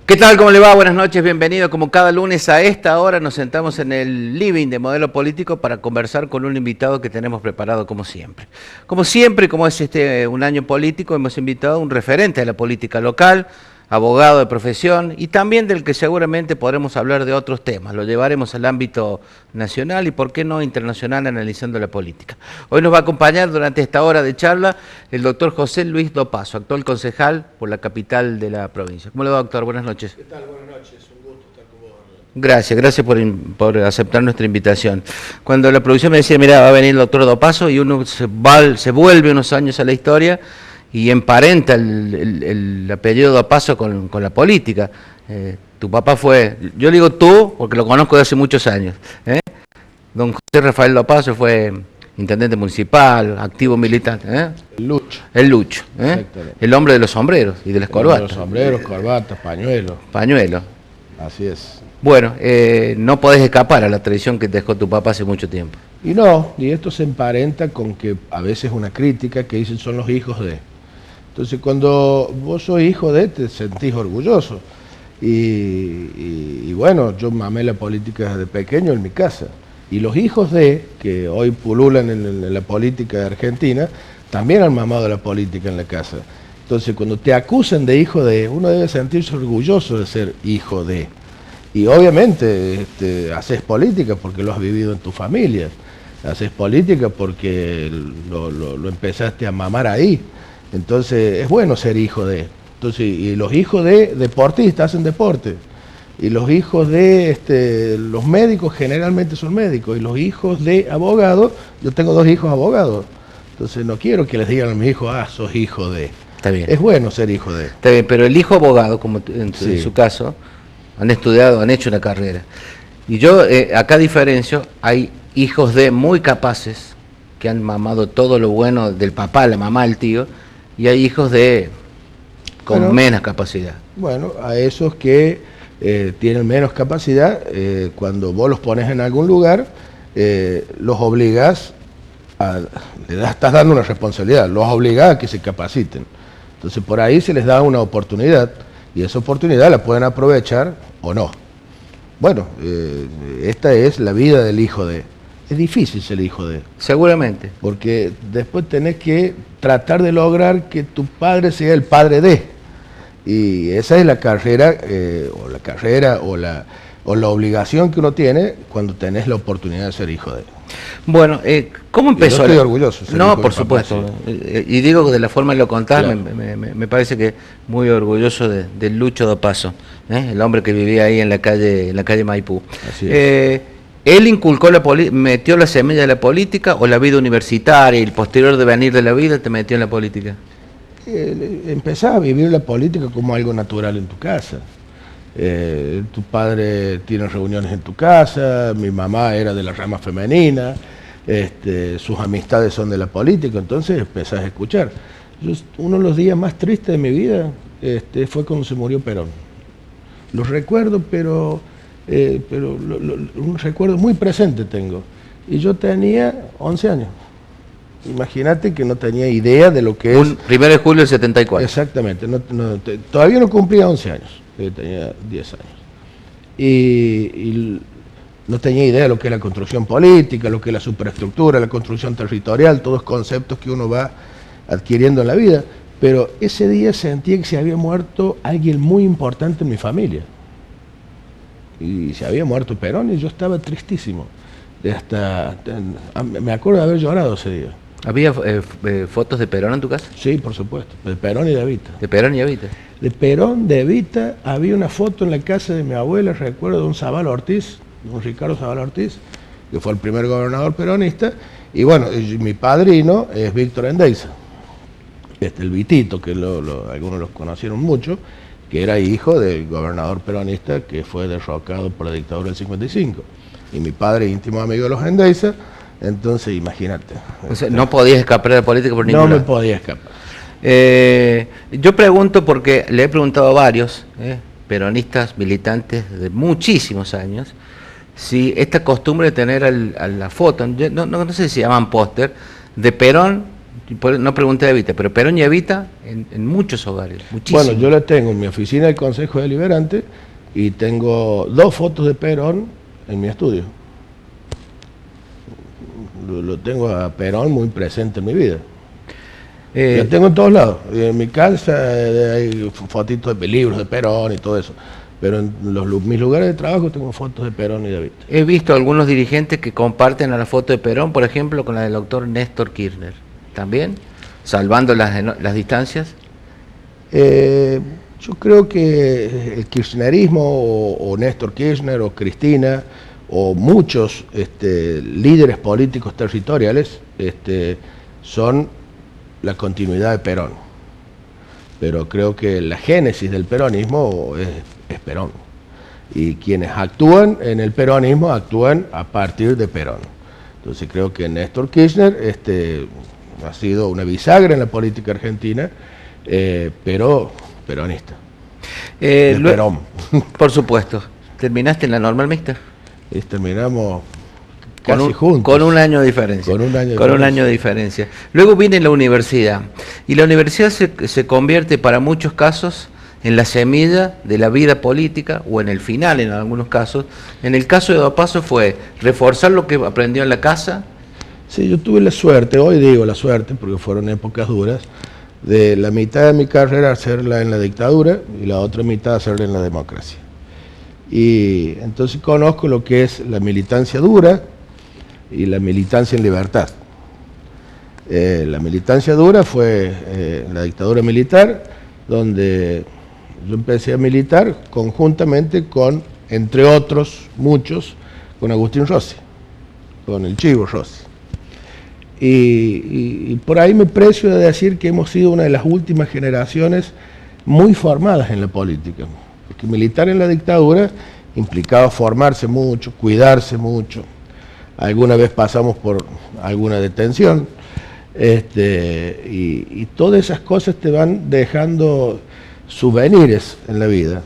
¿Qué tal? ¿Cómo le va? Buenas noches, bienvenido. Como cada lunes a esta hora nos sentamos en el living de Modelo Político para conversar con un invitado que tenemos preparado como siempre. Como siempre, como es un año político, hemos invitado a un referente de la política local, abogado de profesión y también del que seguramente podremos hablar de otros temas. Lo llevaremos al ámbito nacional y, por qué no, internacional, analizando la política. Hoy nos va a acompañar durante esta hora de charla el doctor José Luis Dopazo, actual concejal por la capital de la provincia. ¿Cómo le va, doctor? Buenas noches. ¿Qué tal? Buenas noches. Un gusto estar con vos. Gracias por aceptar nuestra invitación. Cuando la producción me decía, mira, va a venir el doctor Dopazo, y uno se vuelve unos años a la historia y emparenta el apellido Dopazo con la política. Tu papá fue, yo digo tú porque lo conozco de hace muchos años, don José Rafael Dopazo fue intendente municipal, activo militante. El Lucho. El Lucho, el hombre de los sombreros y de las corbatas. De los sombreros, corbatas, pañuelos. Pañuelo. Así es. Bueno, no podés escapar a la tradición que te dejó tu papá hace mucho tiempo. Y no, y esto se emparenta con que a veces una crítica que dicen son los hijos de. Entonces cuando vos sos hijo de, te sentís orgulloso. Y bueno, yo mamé la política desde pequeño en mi casa. Y los hijos de, que hoy pululan en la política de Argentina, también han mamado la política en la casa. Entonces cuando te acusan de hijo de, uno debe sentirse orgulloso de ser hijo de. Y obviamente haces política porque lo has vivido en tu familia. Haces política porque lo empezaste a mamar ahí. Entonces es bueno ser hijo de. Entonces, y los hijos de deportistas hacen deporte. Y los hijos de los médicos generalmente son médicos. Y los hijos de abogados, yo tengo 2 hijos abogados. Entonces no quiero que les digan a mis hijos, sos hijo de. Está bien. Es bueno ser hijo de. Está bien, pero el hijo abogado, como en su caso, han estudiado, han hecho una carrera. Y yo acá diferencio, hay hijos de muy capaces, que han mamado todo lo bueno del papá, la mamá, el tío, y hay hijos de con menos capacidad. Bueno, a esos que tienen menos capacidad, cuando vos los pones en algún lugar, los obligás, estás dando una responsabilidad, los obligás a que se capaciten. Entonces por ahí se les da una oportunidad, y esa oportunidad la pueden aprovechar o no. Bueno, esta es la vida del hijo de. Es difícil ser hijo de. Seguramente. Porque después tenés que tratar de lograr que tu padre sea el padre de. Y esa es la carrera, o la obligación que uno tiene cuando tenés la oportunidad de ser hijo de. Bueno, ¿cómo empezó? Yo estoy orgulloso. No, por supuesto. Y digo que de la forma en lo contás, claro. me parece que muy orgulloso del Lucho Dopazo, el hombre que vivía ahí en la calle Maipú. Así es. ¿Él inculcó metió la semilla de la política, o la vida universitaria y el posterior devenir de la vida te metió en la política? Empezás a vivir la política como algo natural en tu casa. Tu padre tiene reuniones en tu casa, mi mamá era de la rama femenina, sus amistades son de la política, entonces empezás a escuchar. Uno de los días más tristes de mi vida fue cuando se murió Perón. Lo recuerdo, pero un recuerdo muy presente tengo. Y yo tenía 11 años. Imagínate que no tenía idea de lo que es. 1 de julio del 74. Exactamente. Todavía no cumplía 11 años. Tenía 10 años. Y no tenía idea de lo que es la construcción política, lo que es la superestructura, la construcción territorial, todos conceptos que uno va adquiriendo en la vida. Pero ese día sentí que se había muerto alguien muy importante en mi familia. Y se había muerto Perón y yo estaba tristísimo. Me acuerdo de haber llorado ese día. ¿Había fotos de Perón en tu casa? Sí, por supuesto, de Perón y de Evita. ¿De Perón y Evita? De Perón, de Evita, había una foto en la casa de mi abuela, recuerdo, de un Zabal Ortiz, de un Ricardo Zabal Ortiz, que fue el primer gobernador peronista, y bueno, mi padrino es Víctor Endeiza, el Vitito, que algunos los conocieron mucho, que era hijo del gobernador peronista que fue derrocado por la dictadura del 55. Y mi padre, íntimo amigo de los Endeiza, entonces imagínate. O sea, no podías escapar de la política por ningún lado. No me podía escapar. Yo pregunto porque le he preguntado a varios peronistas, militantes de muchísimos años, si esta costumbre de tener a la foto, no sé si se llaman póster, de Perón No pregunté de Evita, pero Perón y Evita en muchos hogares, muchísimos. Bueno, yo la tengo en mi oficina del Consejo Deliberante y tengo 2 fotos de Perón en mi estudio. Lo tengo a Perón muy presente en mi vida. Lo tengo en todos lados. En mi casa hay fotitos de libros de Perón y todo eso. Pero en mis lugares de trabajo tengo fotos de Perón y de Evita. He visto algunos dirigentes que comparten a la foto de Perón, por ejemplo, con la del doctor Néstor Kirchner. ¿También? ¿Salvando las distancias? Yo creo que el kirchnerismo o Néstor Kirchner o Cristina o muchos líderes políticos territoriales son la continuidad de Perón. Pero creo que la génesis del peronismo es Perón. Y quienes actúan en el peronismo actúan a partir de Perón. Entonces creo que Néstor Kirchner ha sido una bisagra en la política argentina, pero peronista. Perón. Por supuesto. ¿Terminaste en la normal mixta? Terminamos casi juntos. Con un año de diferencia. Con un año de diferencia. Luego viene la universidad. Y la universidad se convierte para muchos casos en la semilla de la vida política, o en el final en algunos casos. En el caso de Dopazo fue reforzar lo que aprendió en la casa. Sí, yo tuve la suerte, hoy digo la suerte, porque fueron épocas duras, de la mitad de mi carrera hacerla en la dictadura y la otra mitad hacerla en la democracia. Y entonces conozco lo que es la militancia dura y la militancia en libertad. La militancia dura fue la dictadura militar, donde yo empecé a militar conjuntamente con, entre otros, muchos, con Agustín Rossi, con el Chivo Rossi. Y por ahí me precio de decir que hemos sido una de las últimas generaciones muy formadas en la política. Porque militar en la dictadura implicaba formarse mucho, cuidarse mucho. Alguna vez pasamos por alguna detención. Y todas esas cosas te van dejando souvenirs en la vida.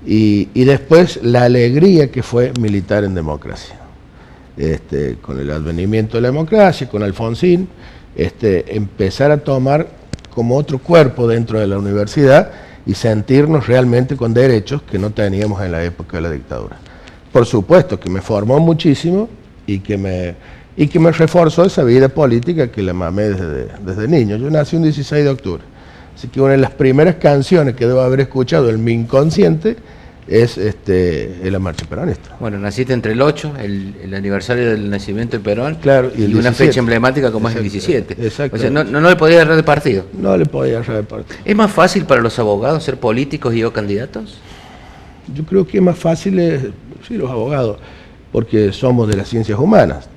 Y después la alegría que fue militar en democracia. Con el advenimiento de la democracia, con Alfonsín, empezar a tomar como otro cuerpo dentro de la universidad y sentirnos realmente con derechos que no teníamos en la época de la dictadura. Por supuesto que me formó muchísimo y que me reforzó esa vida política que la mamé desde niño. Yo nací un 16 de octubre, así que una de las primeras canciones que debo haber escuchado en mi inconsciente es la marcha peronista. Bueno, naciste entre el 8, el aniversario del nacimiento de Perón, claro, y una fecha emblemática como es el 17. Exacto. O sea, no le podía agarrar de partido. No le podía agarrar de partido. ¿Es más fácil para los abogados ser políticos y o candidatos? Yo creo que es más fácil, sí, los abogados, porque somos de las ciencias humanas.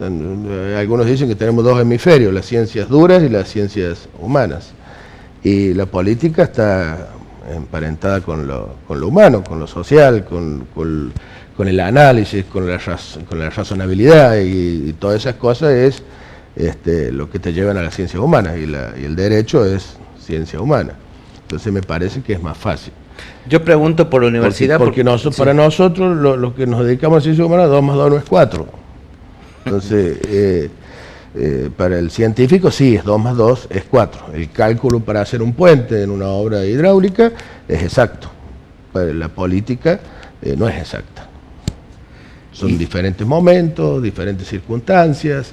Algunos dicen que tenemos 2 hemisferios, las ciencias duras y las ciencias humanas. Y la política está emparentada con lo humano, con lo social, con el análisis, con la razonabilidad y todas esas cosas es lo que te llevan a las ciencias humanas y el derecho es ciencia humana. Entonces me parece que es más fácil. Yo pregunto por la universidad. Porque para nosotros, los que nos dedicamos a ciencias humanas, 2 más 2 no es 4. Entonces, para el científico sí, es 2 más 2 es 4. El cálculo para hacer un puente en una obra hidráulica es exacto. Para la política no es exacta. Son diferentes momentos, diferentes circunstancias,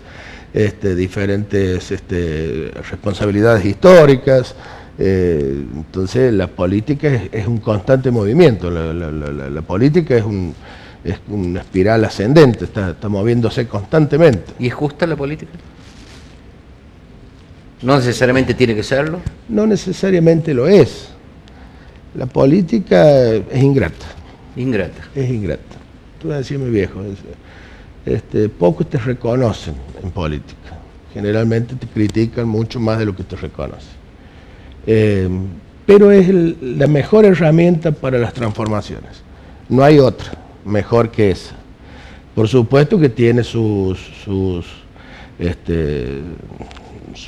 diferentes responsabilidades históricas. Entonces la política es un constante movimiento. La política es una espiral ascendente, está moviéndose constantemente. ¿Y es justa la política? ¿No necesariamente tiene que serlo? No necesariamente lo es. La política es ingrata. Ingrata. Es ingrata. Tú vas a decir, mi viejo, pocos te reconocen en política. Generalmente te critican mucho más de lo que te reconocen. Pero es la mejor herramienta para las transformaciones. No hay otra mejor que esa. Por supuesto que tiene sus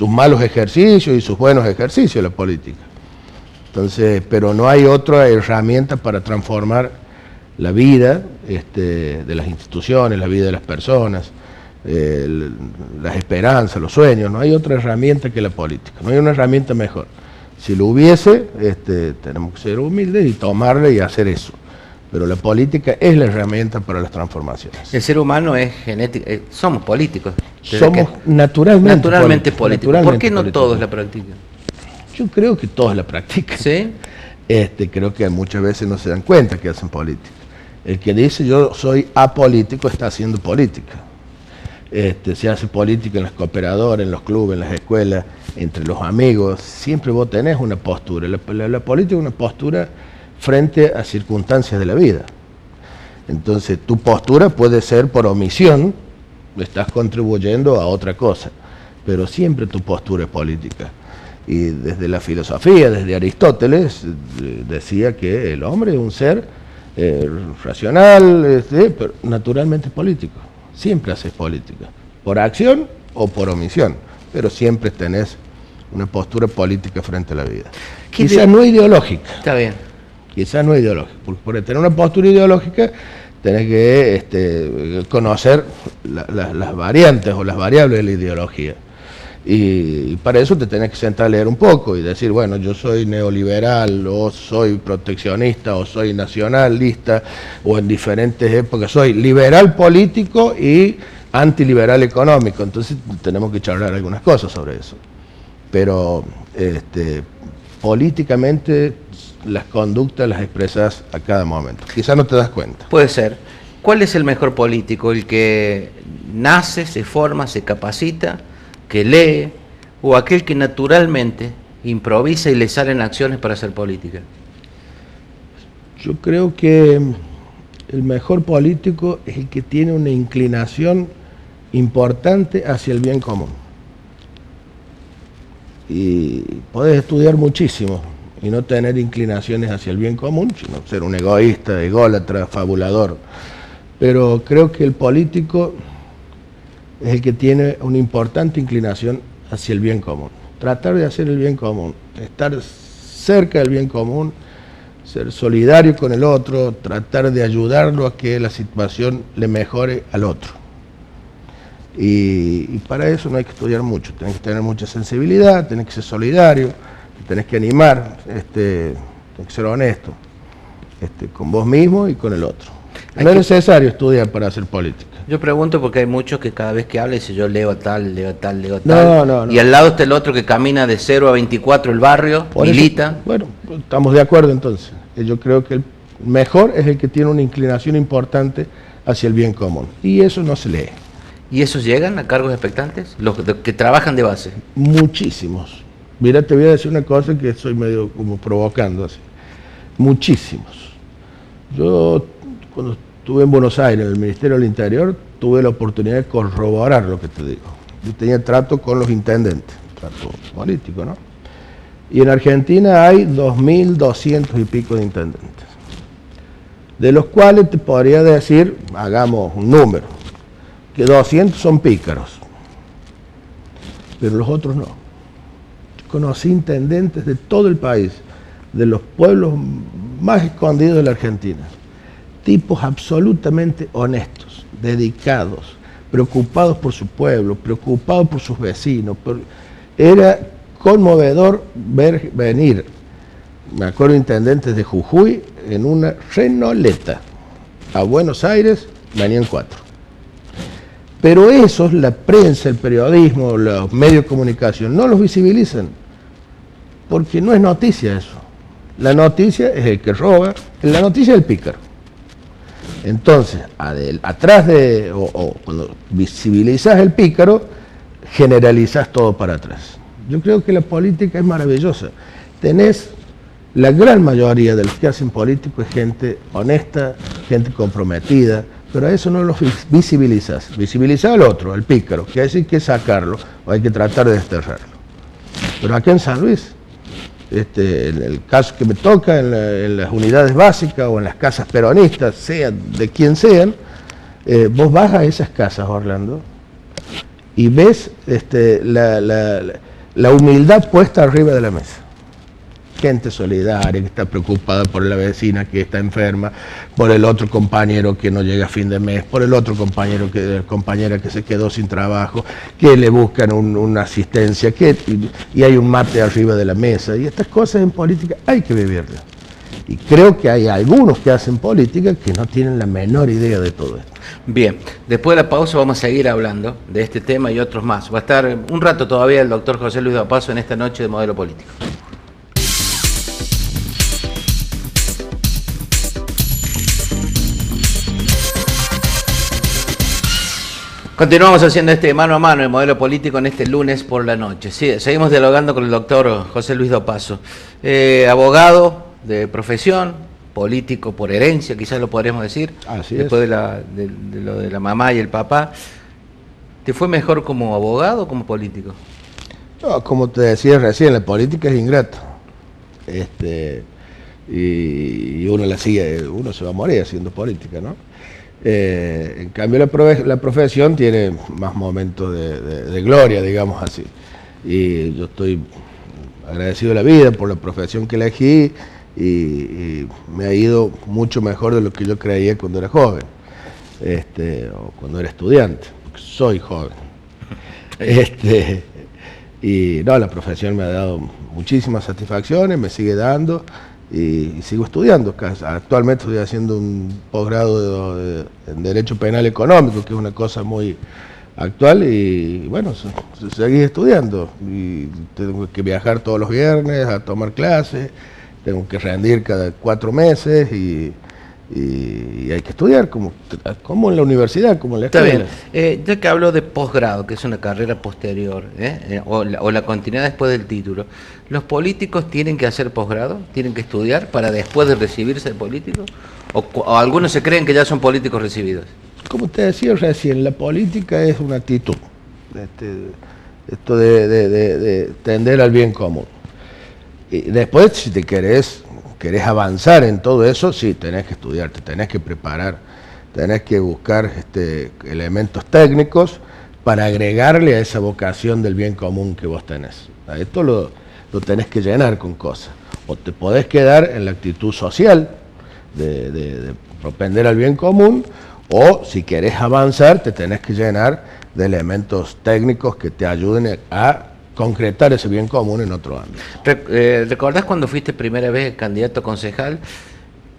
malos ejercicios y sus buenos ejercicios la política. Entonces, pero no hay otra herramienta para transformar la vida de las instituciones, la vida de las personas. las esperanzas, los sueños. No hay otra herramienta que la política, no hay una herramienta mejor. Si lo hubiese, tenemos que ser humildes y tomarla y hacer eso. Pero la política es la herramienta para las transformaciones. El ser humano es genético, somos políticos. Somos naturalmente políticos. ¿Por qué no todos la practican? Yo creo que todos la practican. ¿Sí? Creo que muchas veces no se dan cuenta que hacen política. El que dice yo soy apolítico está haciendo política. Se hace política en las cooperadoras, en los clubes, en las escuelas, entre los amigos. Siempre vos tenés una postura. La política es una postura frente a circunstancias de la vida. Entonces tu postura puede ser por omisión, estás contribuyendo a otra cosa, pero siempre tu postura es política. Y desde la filosofía, desde Aristóteles, decía que el hombre es un ser racional, pero naturalmente político. Siempre haces política, por acción o por omisión, pero siempre tenés una postura política frente a la vida. Quizás no ideológica. Está bien. Quizás no ideológica, porque por tener una postura ideológica tenés que conocer las variantes o las variables de la ideología. Y para eso te tenés que sentar a leer un poco y decir, bueno, yo soy neoliberal, o soy proteccionista, o soy nacionalista, o en diferentes épocas soy liberal político y antiliberal económico. Entonces tenemos que charlar algunas cosas sobre eso. Pero políticamente las conductas las expresas a cada momento. Quizás no te das cuenta. Puede ser. ¿Cuál es el mejor político? ¿El que nace, se forma, se capacita, que lee, o aquel que naturalmente improvisa y le salen acciones para hacer política? Yo creo que el mejor político es el que tiene una inclinación importante hacia el bien común. Y podés estudiar muchísimo y no tener inclinaciones hacia el bien común, sino ser un egoísta, ególatra, fabulador. Pero creo que el político es el que tiene una importante inclinación hacia el bien común. Tratar de hacer el bien común, estar cerca del bien común, ser solidario con el otro, tratar de ayudarlo a que la situación le mejore al otro. Y para eso no hay que estudiar mucho, tenés que tener mucha sensibilidad, tenés que ser solidario, tenés que animar, tenés que ser honesto con vos mismo y con el otro. No es necesario estudiar para hacer política. Yo pregunto porque hay muchos que cada vez que hablan dicen yo leo tal, leo tal, leo tal. No. Y al lado está el otro que camina de 0 a 24 el barrio, milita. Eso, bueno, estamos de acuerdo entonces. Yo creo que el mejor es el que tiene una inclinación importante hacia el bien común. Y eso no se lee. ¿Y esos llegan a cargos expectantes? Los que trabajan de base. Muchísimos. Mira, te voy a decir una cosa que soy medio como provocando así. Muchísimos. Yo cuando estuve en Buenos Aires, en el Ministerio del Interior, tuve la oportunidad de corroborar lo que te digo. Yo tenía trato con los intendentes, trato político, ¿no? Y en Argentina hay 2.200 y pico de intendentes, de los cuales te podría decir, hagamos un número, que 200 son pícaros, pero los otros no. Yo conocí intendentes de todo el país, de los pueblos más escondidos de la Argentina, tipos absolutamente honestos, dedicados, preocupados por su pueblo, preocupados por sus vecinos. Era conmovedor ver venir, me acuerdo, intendentes de Jujuy en una renoleta a Buenos Aires, venían 4. Pero esos, la prensa, el periodismo, los medios de comunicación, no los visibilizan, porque no es noticia eso. La noticia es el que roba, la noticia es el pícaro. Entonces, atrás de, o cuando visibilizas el pícaro, generalizas todo para atrás. Yo creo que la política es maravillosa. Tenés la gran mayoría de los que hacen político es gente honesta, gente comprometida, pero a eso no lo visibilizas. Visibilizas al otro, al pícaro, que hay que sacarlo o hay que tratar de desterrarlo. Pero acá en San Luis, en el caso que me toca, en las unidades básicas o en las casas peronistas, sean de quien sean, vos vas a esas casas, Orlando, y ves la humildad puesta arriba de la mesa. gente solidaria, que está preocupada por la vecina que está enferma, por el otro compañero que no llega a fin de mes, por el otro compañera que se quedó sin trabajo, que le buscan una asistencia, y hay un mate arriba de la mesa. Y estas cosas en política hay que vivirlas. Y creo que hay algunos que hacen política que no tienen la menor idea de todo esto. Bien, después de la pausa vamos a seguir hablando de este tema y otros más. Va a estar un rato todavía el doctor José Luis Dopazo en esta noche de Modelo Político. Continuamos haciendo este mano a mano, el Modelo Político, en este lunes por la noche. Sí, seguimos dialogando con el doctor José Luis Dopazo, abogado de profesión, político por herencia, quizás lo podríamos decir, Así después es. de lo de la mamá y el papá. ¿Te fue mejor como abogado o como político? No, como te decía recién, la política es ingrata. Y uno uno se va a morir haciendo política, ¿no? En cambio la profesión tiene más momentos de gloria, digamos así. Y yo estoy agradecido a la vida por la profesión que elegí y me ha ido mucho mejor de lo que yo creía cuando era joven, o cuando era estudiante, porque soy joven. Y no, la profesión me ha dado muchísimas satisfacciones, me sigue dando. Y sigo estudiando. Actualmente estoy haciendo un posgrado en Derecho Penal Económico, que es una cosa muy actual, y bueno, seguí estudiando. Y tengo que viajar todos los viernes a tomar clases, tengo que rendir cada 4 meses y hay que estudiar como en la universidad, como en la Está escuela. bien. Ya que hablo de posgrado, que es una carrera posterior, o la continuidad después del título, ¿los políticos tienen que hacer posgrado? ¿Tienen que estudiar para después de recibirse de político? ¿O algunos se creen que ya son políticos recibidos? Como te decía recién, la política es una actitud, esto de tender al bien común. Y después, si te querés avanzar en todo eso, sí, tenés que estudiar, te tenés que preparar, tenés que buscar elementos técnicos para agregarle a esa vocación del bien común que vos tenés. Esto lo tenés que llenar con cosas. O te podés quedar en la actitud social de propender al bien común, o si querés avanzar, te tenés que llenar de elementos técnicos que te ayuden a concretar ese bien común en otro ámbito. ¿Recordás cuando fuiste primera vez candidato a concejal?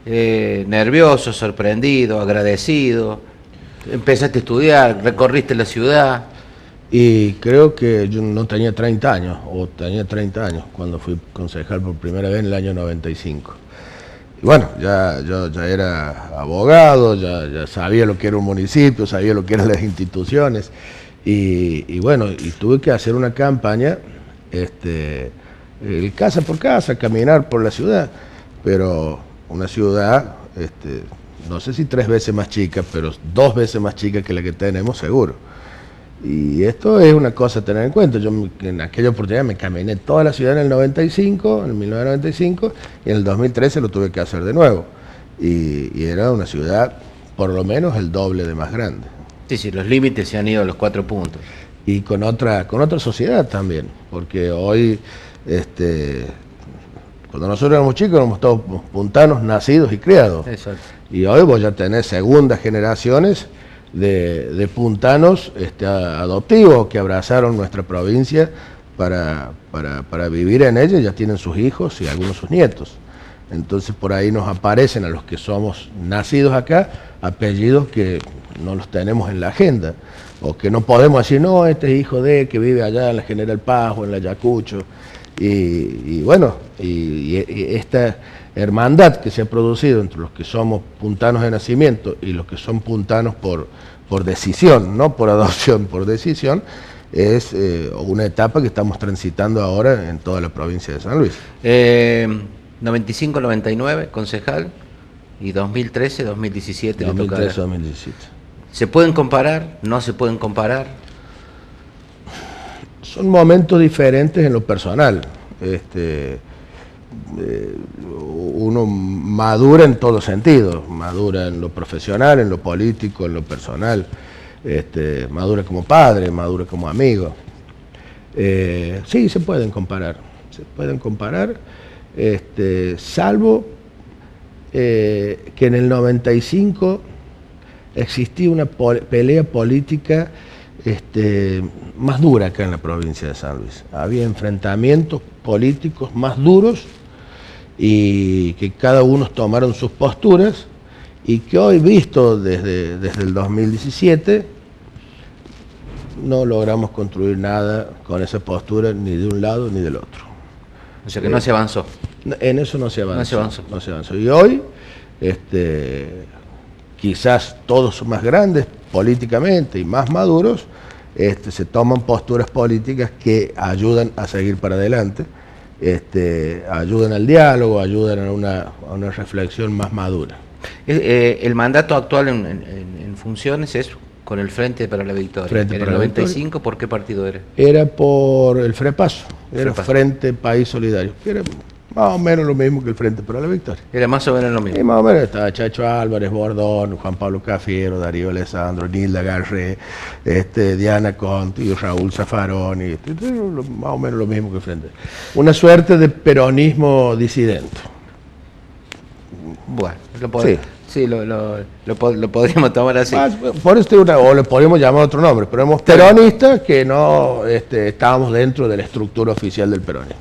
Nervioso, sorprendido, agradecido, empezaste a estudiar, recorriste la ciudad. Y creo que yo no tenía 30 años, o tenía 30 años cuando fui concejal por primera vez en el año 95. Y bueno, yo ya era abogado, ya sabía lo que era un municipio, sabía lo que eran las instituciones. Y bueno, y tuve que hacer una campaña, casa por casa, caminar por la ciudad, pero una ciudad, no sé si 3 veces más chica, pero 2 veces más chica que la que tenemos seguro. Y esto es una cosa a tener en cuenta. Yo en aquella oportunidad me caminé toda la ciudad en el 95, en 1995, y en el 2013 lo tuve que hacer de nuevo. Y era una ciudad por lo menos el doble de más grande. Sí, los límites se han ido a los 4 puntos. Y con otra sociedad también, porque hoy, cuando nosotros éramos chicos, éramos todos puntanos nacidos y criados. Exacto. Y hoy vos ya tenés segundas generaciones de puntanos adoptivos que abrazaron nuestra provincia para vivir en ella, ya tienen sus hijos y algunos sus nietos. Entonces por ahí nos aparecen a los que somos nacidos acá apellidos que no los tenemos en la agenda, o que no podemos decir, no, este es hijo de, que vive allá en la General Paz o en la Ayacucho. Y bueno, y esta hermandad que se ha producido entre los que somos puntanos de nacimiento y los que son puntanos por decisión, no por adopción, por decisión, es una etapa que estamos transitando ahora en toda la provincia de San Luis. 95-99, concejal, y 2013-2017. 2013-2017. ¿Se pueden comparar? ¿No se pueden comparar? Son momentos diferentes en lo personal. Uno madura en todo sentido, madura en lo profesional, en lo político, en lo personal, madura como padre, madura como amigo. Sí, se pueden comparar, salvo que en el 95 existía una pelea política más dura acá en la provincia de San Luis. Había enfrentamientos políticos más duros y que cada uno tomaron sus posturas y que hoy, visto desde el 2017, no logramos construir nada con esa postura ni de un lado ni del otro. O sea que no se avanzó. En eso no se avanzó. No se avanzó. No se avanzó. Y hoy, quizás todos más grandes políticamente y más maduros, se toman posturas políticas que ayudan a seguir para adelante, ayudan al diálogo, ayudan a una reflexión más madura. El mandato actual en funciones es con el Frente para la Victoria. Frente en para el la 95, Victoria. ¿por qué partido era? Era por el FREPASO, era FREPASO. Frente País Solidario, que era más o menos lo mismo que el Frente para la Victoria. Era más o menos lo Y mismo. más o menos estaba Chacho Álvarez, Bordón, Juan Pablo Cafiero, Darío Alessandro, Nilda Garré, Diana Conti, Raúl Zaffaroni, más o menos lo mismo que el Frente. Una suerte de peronismo disidente. Bueno, Sí. lo podríamos tomar así. Por eso o le podríamos llamar otro nombre, pero éramos peronistas que no estábamos dentro de la estructura oficial del peronismo.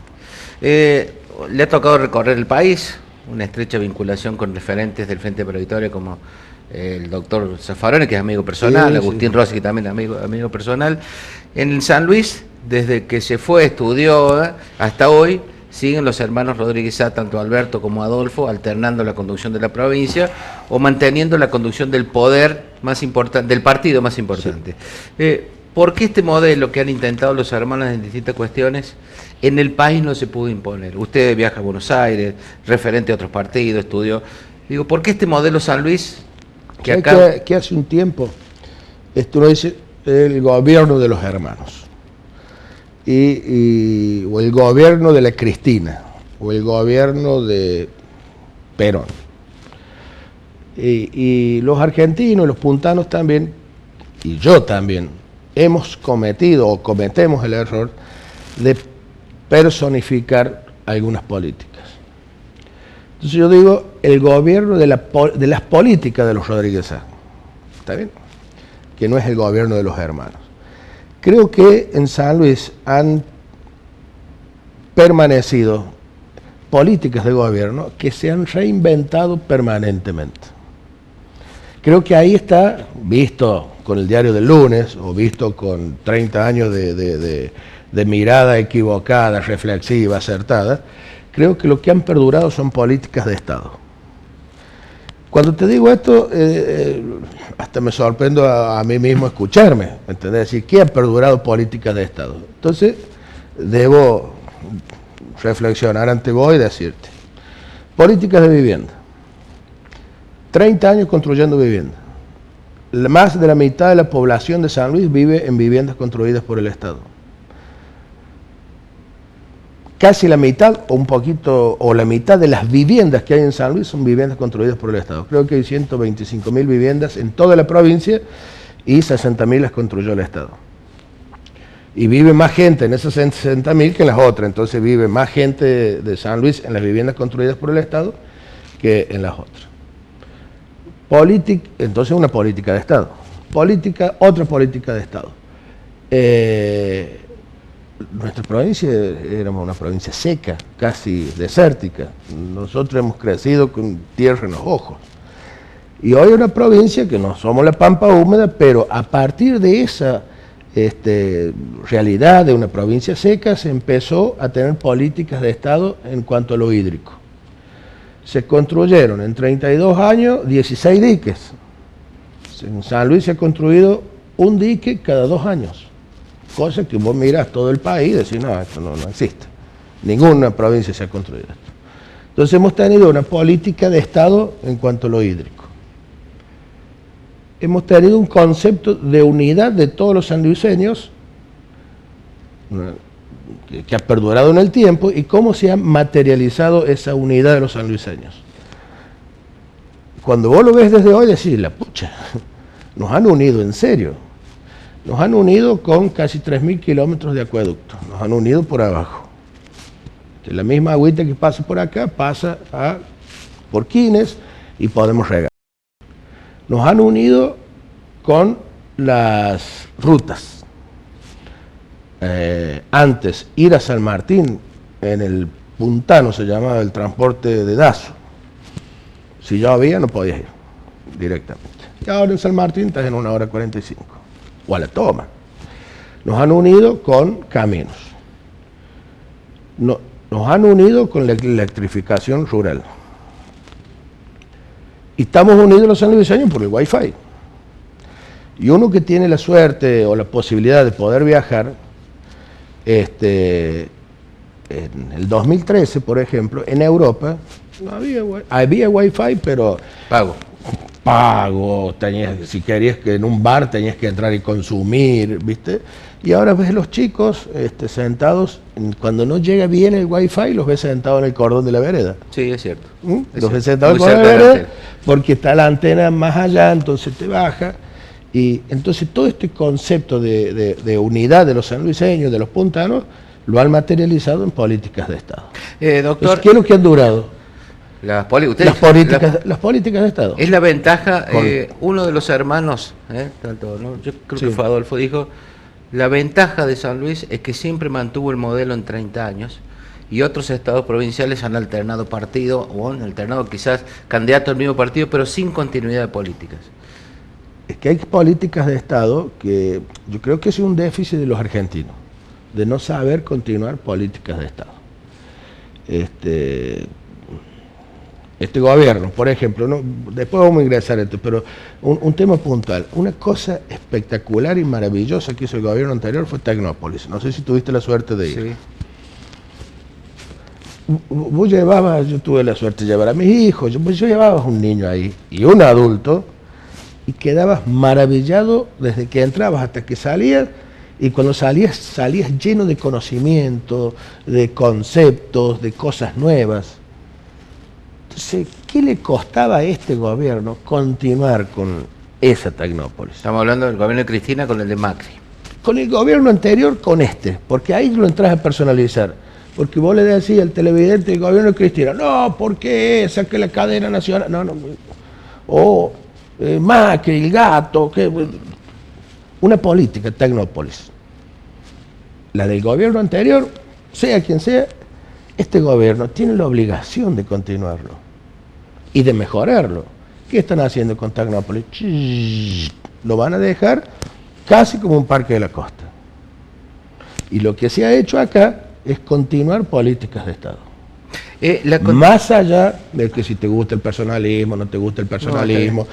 Le ha tocado recorrer el país, una estrecha vinculación con referentes del Frente para la Victoria como el doctor Zaffaroni, que es amigo personal, Sí, Agustín sí. Rossi, que también es amigo personal. En San Luis, desde que se fue, estudió, hasta hoy, siguen los hermanos Rodríguez Sá, tanto Alberto como Adolfo, alternando la conducción de la provincia o manteniendo la conducción del poder más importante, del partido más importante. Sí. ¿Por qué este modelo que han intentado los hermanos en distintas cuestiones en el país no se pudo imponer? Usted viaja a Buenos Aires, referente a otros partidos, estudió. Digo, ¿por qué este modelo San Luis? Que hace un tiempo, esto lo dice el gobierno de los hermanos, o el gobierno de la Cristina, o el gobierno de Perón. Y los argentinos, los puntanos también, y yo también, hemos cometido o cometemos el error de personificar algunas políticas. Entonces yo digo, el gobierno de las políticas de los Rodríguez Sá, ¿está bien? Que no es el gobierno de los hermanos. Creo que en San Luis han permanecido políticas de gobierno que se han reinventado permanentemente. Creo que ahí está, visto con el diario del lunes, o visto con 30 años de mirada equivocada, reflexiva, acertada, creo que lo que han perdurado son políticas de Estado. Cuando te digo esto, hasta me sorprendo a mí mismo escucharme, ¿entendés? Decir, ¿qué han perdurado políticas de Estado? Entonces, debo reflexionar ante vos y decirte, políticas de vivienda. 30 años construyendo vivienda. Más de la mitad de la población de San Luis vive en viviendas construidas por el Estado. Casi la mitad o un poquito, o la mitad de las viviendas que hay en San Luis son viviendas construidas por el Estado. Creo que hay 125.000 viviendas en toda la provincia y 60.000 las construyó el Estado. Y vive más gente en esas 60.000 que en las otras. Entonces vive más gente de San Luis en las viviendas construidas por el Estado que en las otras. Entonces una política de Estado. Otra política de Estado. Nuestra provincia era una provincia seca, casi desértica. Nosotros hemos crecido con tierra en los ojos. Y hoy es una provincia que no somos la pampa húmeda, pero a partir de esa realidad de una provincia seca se empezó a tener políticas de Estado en cuanto a lo hídrico. Se construyeron en 32 años 16 diques. En San Luis se ha construido un dique cada 2 años. Cosa que vos mirás todo el país y decís, no, esto no existe. Ninguna provincia se ha construido esto. Entonces hemos tenido una política de Estado en cuanto a lo hídrico. Hemos tenido un concepto de unidad de todos los sanluiseños que ha perdurado en el tiempo y cómo se ha materializado esa unidad de los sanluiseños. Cuando vos lo ves desde hoy decís, la pucha, nos han unido en serio. Nos han unido con casi 3.000 kilómetros de acueducto, nos han unido por abajo. Que la misma agüita que pasa por acá pasa por Quines y podemos regar. Nos han unido con las rutas. Antes, ir a San Martín, en el Puntano se llamaba el transporte de Dazo. Si llovía no podías ir directamente. Y ahora en San Martín estás en 1 hora 45. O a la toma. Nos han unido con caminos. Nos han unido con la electrificación rural. Y estamos unidos los sanluiseños por el Wi-Fi. Y uno que tiene la suerte o la posibilidad de poder viajar, en el 2013, por ejemplo, en Europa, no había Wi-Fi, pero pago, si querías que en un bar tenías que entrar y consumir, ¿viste? Y ahora ves los chicos sentados, cuando no llega bien el Wi-Fi, los ves sentados en el cordón de la vereda. Sí, es cierto. Los ves sentados en el cordón de la vereda, porque está la antena más allá, entonces te baja. Y entonces todo este concepto de unidad de los sanluiseños, de los puntanos, lo han materializado en políticas de Estado. Doctor, entonces, ¿qué es lo que han durado? Las políticas de Estado. Es la ventaja, uno de los hermanos, tanto, ¿no? Yo creo que fue Adolfo, dijo, la ventaja de San Luis es que siempre mantuvo el modelo en 30 años y otros estados provinciales han alternado partido o han alternado quizás candidatos al mismo partido, pero sin continuidad de políticas. Es que hay políticas de Estado que yo creo que es un déficit de los argentinos, de no saber continuar políticas de Estado. Este gobierno, por ejemplo, después vamos a ingresar a esto, pero un tema puntual. Una cosa espectacular y maravillosa que hizo el gobierno anterior fue Tecnópolis. No sé si tuviste la suerte de ir. Sí. Yo tuve la suerte de llevar a mis hijos, yo llevaba un niño ahí y un adulto, y quedabas maravillado desde que entrabas hasta que salías, y cuando salías lleno de conocimiento, de conceptos, de cosas nuevas. Entonces, ¿qué le costaba a este gobierno continuar con esa Tecnópolis? Estamos hablando del gobierno de Cristina con el de Macri. Con el gobierno anterior, con porque ahí lo entras a personalizar. Porque vos le decís al televidente del gobierno de Cristina, no, ¿por qué saque la cadena nacional? No. Macri, el gato, una política, Tecnópolis. La del gobierno anterior, sea quien sea, este gobierno tiene la obligación de continuarlo y de mejorarlo. ¿Qué están haciendo con Tecnópolis? Lo van a dejar casi como un parque de la costa. Y lo que se ha hecho acá es continuar políticas de Estado. Más allá de que si te gusta el personalismo, no te gusta el personalismo,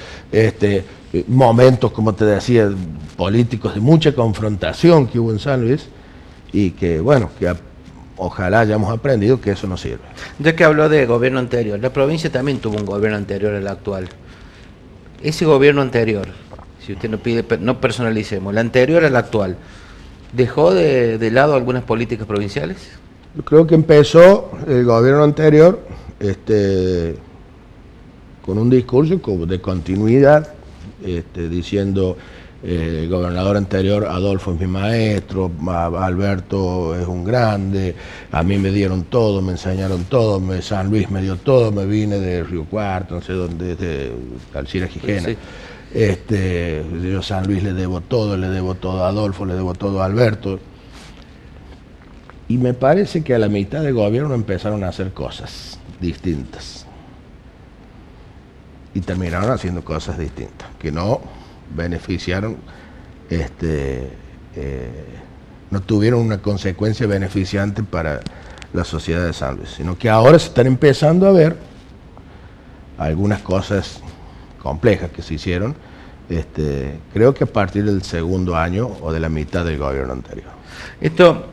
momentos, como te decía, políticos de mucha confrontación que hubo en San Luis, y que, bueno, ojalá hayamos aprendido que eso no sirve. Ya que habló de gobierno anterior, la provincia también tuvo un gobierno anterior al actual. Ese gobierno anterior, si usted no pide, no personalicemos, el anterior al actual, ¿dejó de lado algunas políticas provinciales? Yo creo que empezó el gobierno anterior con un discurso de continuidad, diciendo el gobernador anterior, Adolfo es mi maestro, Alberto es un grande, a mí me dieron todo, me enseñaron todo, San Luis me dio todo, me vine de Río Cuarto, no sé dónde, de Alcira Gijena. Sí. Yo a San Luis le debo todo a Adolfo, le debo todo a Alberto. Y me parece que a la mitad del gobierno empezaron a hacer cosas distintas. Y terminaron haciendo cosas distintas, que no beneficiaron, no tuvieron una consecuencia beneficiante para la sociedad de San Luis, sino que ahora se están empezando a ver algunas cosas complejas que se hicieron, creo que a partir del segundo año o de la mitad del gobierno anterior. Esto...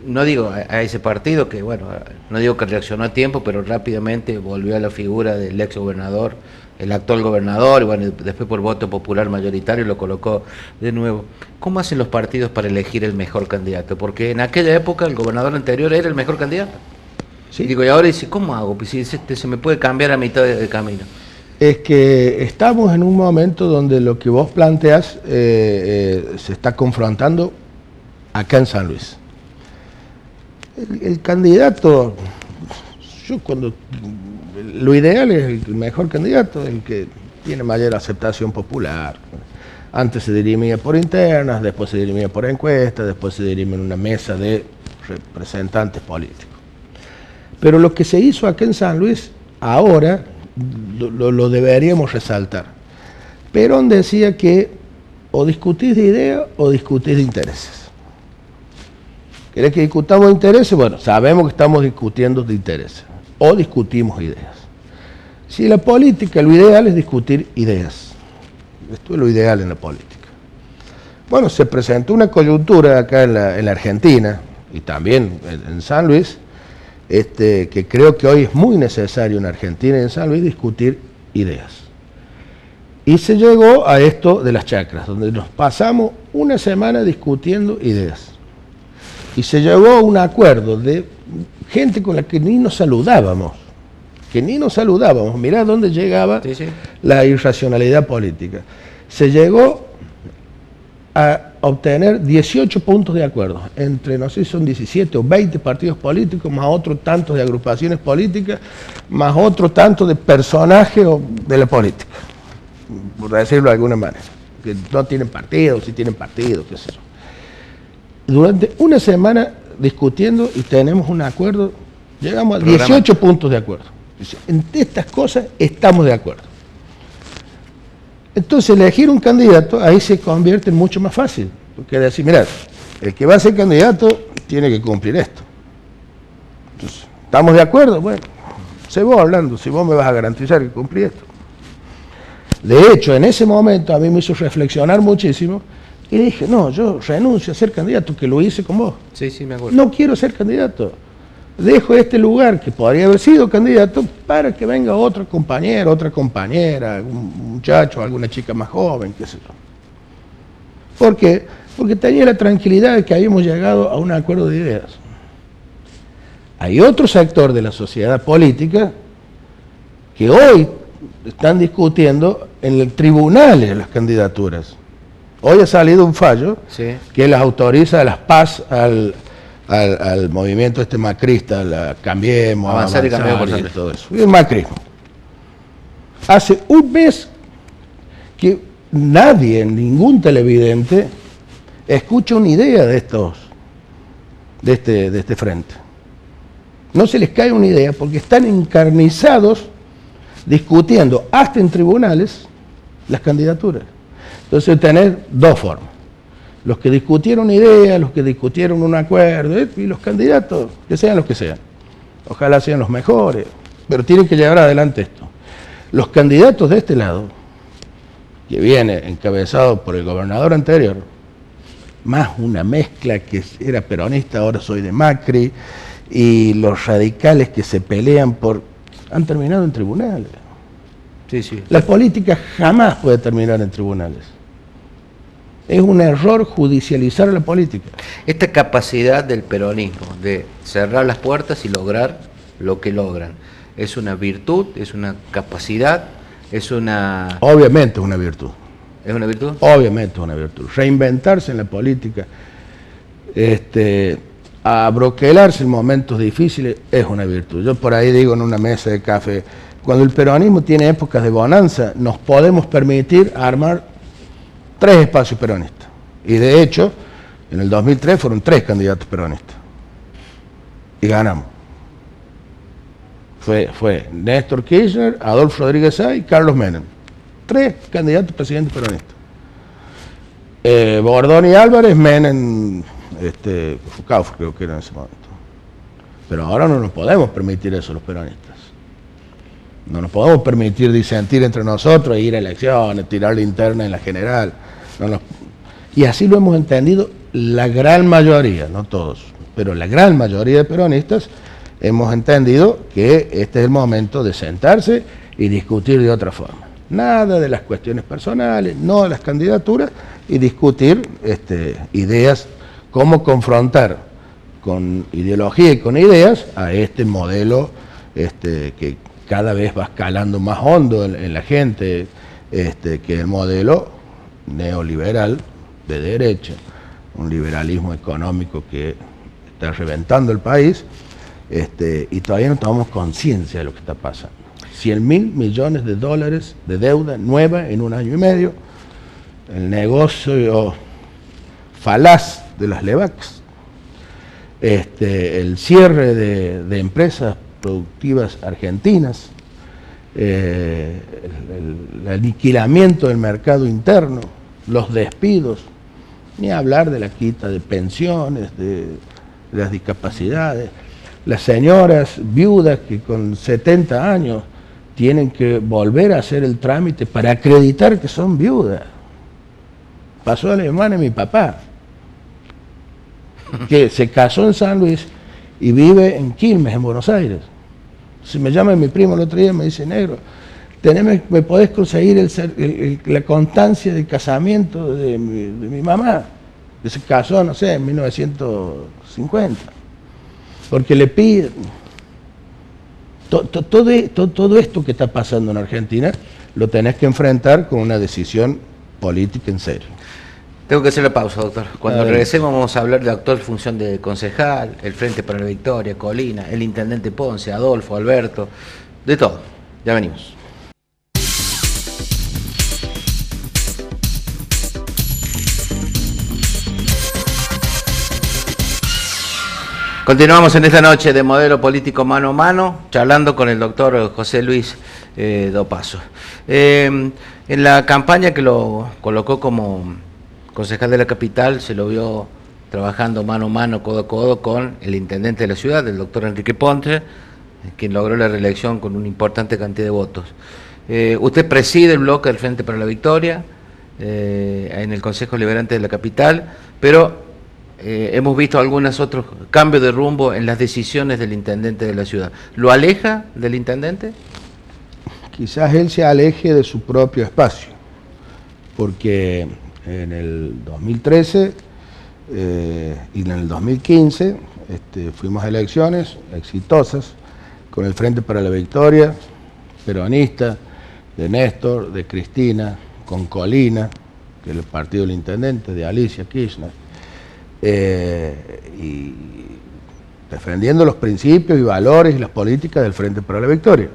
no digo a ese partido que, bueno, no digo que reaccionó a tiempo, pero rápidamente volvió a la figura del ex gobernador, el actual gobernador, y bueno, después por voto popular mayoritario lo colocó de nuevo. ¿Cómo hacen los partidos para elegir el mejor candidato? Porque en aquella época el gobernador anterior era el mejor candidato. Sí. Y digo, y ahora dice, ¿cómo hago? Pues si se me puede cambiar a mitad de camino. Es que estamos en un momento donde lo que vos planteas se está confrontando acá en San Luis. El candidato, lo ideal es el mejor candidato, el que tiene mayor aceptación popular. Antes se dirimía por internas, después se dirimía por encuestas, después se dirimía en una mesa de representantes políticos. Pero lo que se hizo acá en San Luis, ahora lo deberíamos resaltar. Perón decía que o discutís de ideas o discutís de intereses. ¿Querés que discutamos de intereses? Bueno, sabemos que estamos discutiendo de intereses. O discutimos ideas. Si la política, lo ideal es discutir ideas. Esto es lo ideal en la política. Bueno, se presentó una coyuntura acá en la Argentina, y también en San Luis, que creo que hoy es muy necesario en Argentina y en San Luis discutir ideas. Y se llegó a esto de las chacras, donde nos pasamos una semana discutiendo ideas. Y se llegó a un acuerdo de gente con la que ni nos saludábamos. Mirá dónde llegaba la irracionalidad política. Se llegó a obtener 18 puntos de acuerdo, entre no sé si son 17 o 20 partidos políticos, más otros tantos de agrupaciones políticas, más otro tanto de personajes de la política, por decirlo de alguna manera, que no tienen partido, si tienen partido, qué sé yo. Durante una semana discutiendo y tenemos un acuerdo, llegamos a 18 puntos de acuerdo. En estas cosas estamos de acuerdo. Entonces elegir un candidato ahí se convierte en mucho más fácil, porque decir, mirá, el que va a ser candidato tiene que cumplir esto. Entonces, ¿estamos de acuerdo? Bueno, se va hablando, si vos me vas a garantizar que cumplí esto. De hecho, en ese momento a mí me hizo reflexionar muchísimo y dije, no, yo renuncio a ser candidato, que lo hice con vos. Sí, me acuerdo. No quiero ser candidato. Dejo este lugar que podría haber sido candidato para que venga otro compañero, otra compañera, un muchacho, alguna chica más joven, qué sé yo. ¿Por qué? Porque tenía la tranquilidad de que habíamos llegado a un acuerdo de ideas. Hay otro sector de la sociedad política que hoy están discutiendo en el tribunal de las candidaturas. Hoy ha salido un fallo que las autoriza a las PAS al movimiento macrista, la Cambiemos, Avanzar y Cambiemos y todo eso. Y el macrismo. Hace un mes que nadie, ningún televidente, escucha una idea de este frente. No se les cae una idea porque están encarnizados discutiendo hasta en tribunales las candidaturas. Entonces tener dos formas. Los que discutieron ideas, los que discutieron un acuerdo, y los candidatos, que sean los que sean. Ojalá sean los mejores, pero tienen que llevar adelante esto. Los candidatos de este lado, que viene encabezado por el gobernador anterior, más una mezcla que era peronista, ahora soy de Macri, y los radicales que se pelean han terminado en tribunales. Sí. La política jamás puede terminar en tribunales. Es un error judicializar la política. Esta capacidad del peronismo de cerrar las puertas y lograr lo que logran, ¿es una virtud? ¿Es una capacidad? ¿Es una...? Obviamente es una virtud. ¿Es una virtud? Obviamente es una virtud. Reinventarse en la política, abroquelarse en momentos difíciles es una virtud. Yo por ahí digo en una mesa de café, cuando el peronismo tiene épocas de bonanza, nos podemos permitir armar 3 espacios peronistas. Y de hecho, en el 2003 fueron 3 candidatos peronistas. Y ganamos. Fue Néstor Kirchner, Adolfo Rodríguez Sá y Carlos Menem. 3 candidatos presidentes peronistas. Bordón y Álvarez, Menem, Foucault creo que era en ese momento. Pero ahora no nos podemos permitir eso los peronistas. No nos podemos permitir disentir entre nosotros e ir a elecciones, tirar la interna en la general. Y así lo hemos entendido la gran mayoría, no todos, pero la gran mayoría de peronistas hemos entendido que este es el momento de sentarse y discutir de otra forma. Nada de las cuestiones personales, no de las candidaturas, y discutir ideas, cómo confrontar con ideología y con ideas a este modelo que cada vez va escalando más hondo en la gente, que el modelo neoliberal de derecha, un liberalismo económico que está reventando el país, y todavía no tomamos conciencia de lo que está pasando. 100.000 millones de dólares de deuda nueva en un año y medio, el negocio falaz de las LEVACs, el cierre de empresas productivas argentinas, el aniquilamiento del mercado interno, los despidos, ni hablar de la quita de pensiones, de las discapacidades, las señoras viudas que con 70 años tienen que volver a hacer el trámite para acreditar que son viudas. Pasó a la hermana de mi papá, que se casó en San Luis y vive en Quilmes, en Buenos Aires. Si me llama mi primo el otro día, me dice, negro, ¿me podés conseguir la constancia de casamiento de mi mamá? Que se casó, no sé, en 1950. Porque le piden. Todo esto que está pasando en Argentina lo tenés que enfrentar con una decisión política en serio. Tengo que hacer la pausa, doctor. Cuando regresemos vamos a hablar de la actual función de concejal, el Frente para la Victoria, Colina, el intendente Ponce, Adolfo, Alberto, de todo. Ya venimos. Continuamos en esta noche de Modelo Político Mano a Mano, charlando con el doctor José Luis Dopazo. En la campaña que lo colocó como concejal de la capital, se lo vio trabajando mano a mano, codo a codo con el intendente de la ciudad, el doctor Enrique Ponce, quien logró la reelección con una importante cantidad de votos. Usted preside el bloque del Frente para la Victoria en el Consejo Liberante de la capital, pero hemos visto algunos otros cambios de rumbo en las decisiones del intendente de la ciudad. ¿Lo aleja del intendente? Quizás él se aleje de su propio espacio, porque en el 2013 y en el 2015 fuimos a elecciones exitosas con el Frente para la Victoria, peronista, de Néstor, de Cristina, con Colina, que es el partido del intendente, de Alicia Kirchner, y defendiendo los principios y valores y las políticas del Frente para la Victoria.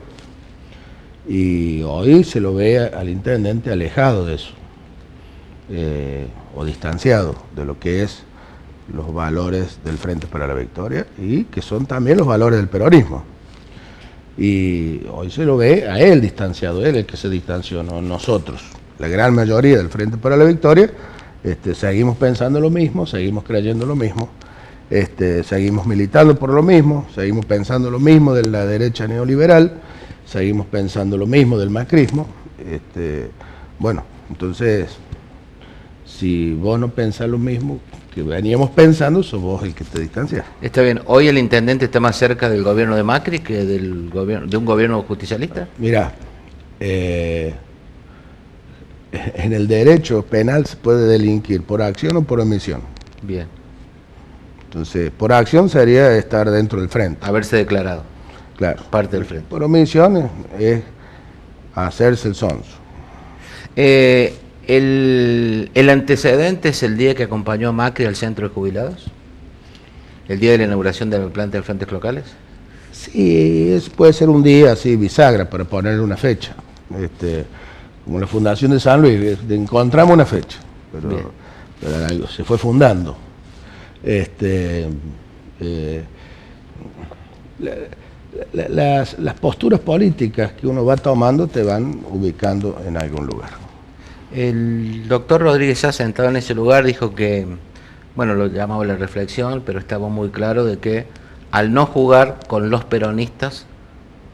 Y hoy se lo ve al intendente alejado de eso, o distanciado de lo que es los valores del Frente para la Victoria y que son también los valores del peronismo. Y hoy se lo ve a él distanciado, él el que se distanció, no nosotros. La gran mayoría del Frente para la Victoria seguimos pensando lo mismo, seguimos creyendo lo mismo, seguimos militando por lo mismo, seguimos pensando lo mismo de la derecha neoliberal, seguimos pensando lo mismo del macrismo. Bueno, entonces, si vos no pensás lo mismo que veníamos pensando, sos vos el que te distancias. Está bien. ¿Hoy el intendente está más cerca del gobierno de Macri que de un gobierno justicialista? Mirá, en el derecho penal se puede delinquir por acción o por omisión. Bien. Entonces, por acción sería estar dentro del frente. Haberse declarado. Claro. Parte del frente. Por omisión es hacerse el sonso. ¿El antecedente es el día que acompañó a Macri al centro de jubilados? ¿El día de la inauguración de la planta de frentes locales? Sí, puede ser un día así, bisagra, para ponerle una fecha. Como la Fundación de San Luis, encontramos una fecha, pero algo se fue fundando. Las posturas políticas que uno va tomando te van ubicando en algún lugar. El doctor Rodríguez Sá, sentado en ese lugar, dijo que, bueno, lo llamaba la reflexión, pero estaba muy claro de que al no jugar con los peronistas,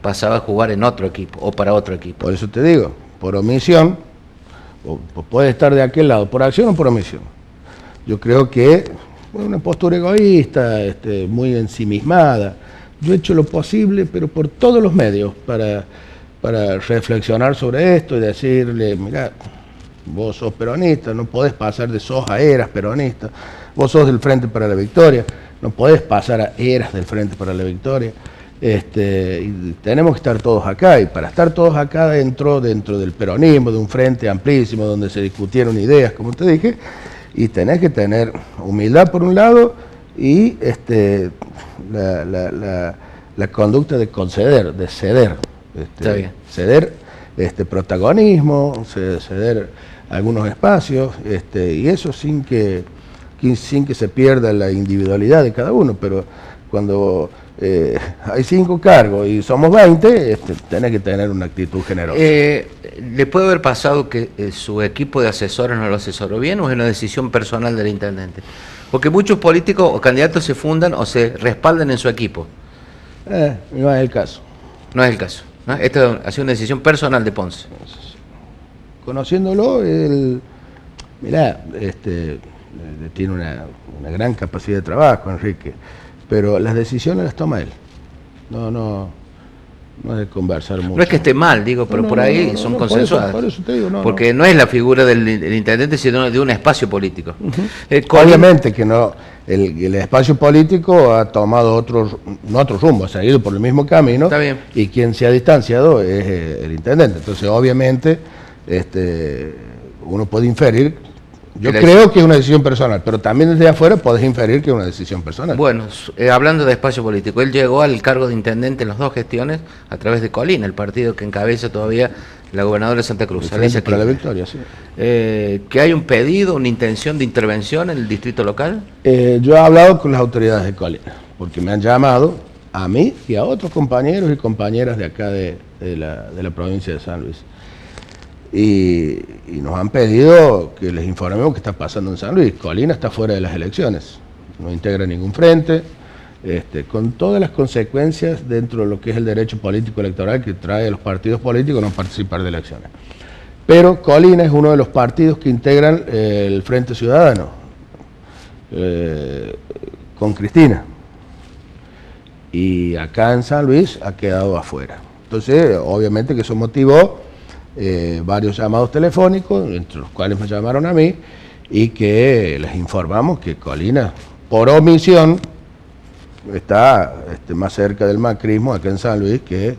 pasaba a jugar en otro equipo o para otro equipo. Por eso te digo, por omisión, o puede estar de aquel lado, por acción o por omisión. Yo creo que es una postura egoísta, muy ensimismada. Yo he hecho lo posible, pero por todos los medios, para reflexionar sobre esto y decirle, mirá, vos sos peronista, no podés pasar de sos a eras peronista, vos sos del Frente para la Victoria, no podés pasar a eras del Frente para la Victoria, y tenemos que estar todos acá, y para estar todos acá dentro del peronismo, de un frente amplísimo donde se discutieron ideas, como te dije, y tenés que tener humildad por un lado y la conducta de conceder, de ceder. Está bien. Ceder protagonismo, ceder algunos espacios, y eso sin que se pierda la individualidad de cada uno, pero cuando hay 5 cargos y somos 20, tenés que tener una actitud generosa. ¿Le puede haber pasado que su equipo de asesores no lo asesoró bien o es una decisión personal del intendente? Porque muchos políticos o candidatos se fundan o se respaldan en su equipo. No es el caso. No es el caso, ¿no? Esta ha sido una decisión personal de Ponce. Conociéndolo, mirá, tiene una gran capacidad de trabajo, Enrique, pero las decisiones las toma él. No es de conversar mucho. No es que esté mal, digo, pero por ahí son consensuadas. Por eso te digo, porque no es la figura del intendente, sino de un espacio político. Obviamente que no, el espacio político ha tomado no otro rumbo, ha seguido por el mismo camino. Está bien. Y quien se ha distanciado es el intendente. Entonces, obviamente, uno puede inferir. Yo creo que es una decisión personal, pero también desde afuera podés inferir que es una decisión personal. Bueno, hablando de espacio político, él llegó al cargo de intendente en las 2 gestiones a través de Colina, el partido que encabeza todavía la gobernadora de Santa Cruz. Frente para la Victoria, sí. ¿Que hay un pedido, una intención de intervención en el distrito local? Yo he hablado con las autoridades de Colina, porque me han llamado a mí y a otros compañeros y compañeras de acá de la provincia de San Luis. Y nos han pedido que les informemos qué está pasando en San Luis. Colina está fuera de las elecciones, no integra ningún frente, con todas las consecuencias dentro de lo que es el derecho político electoral que trae a los partidos políticos no participar de elecciones. Pero Colina es uno de los partidos que integran el Frente Ciudadano, con Cristina. Y acá en San Luis ha quedado afuera. Entonces, obviamente que eso motivó varios llamados telefónicos, entre los cuales me llamaron a mí, y que les informamos que Colina, por omisión, está más cerca del macrismo acá en San Luis que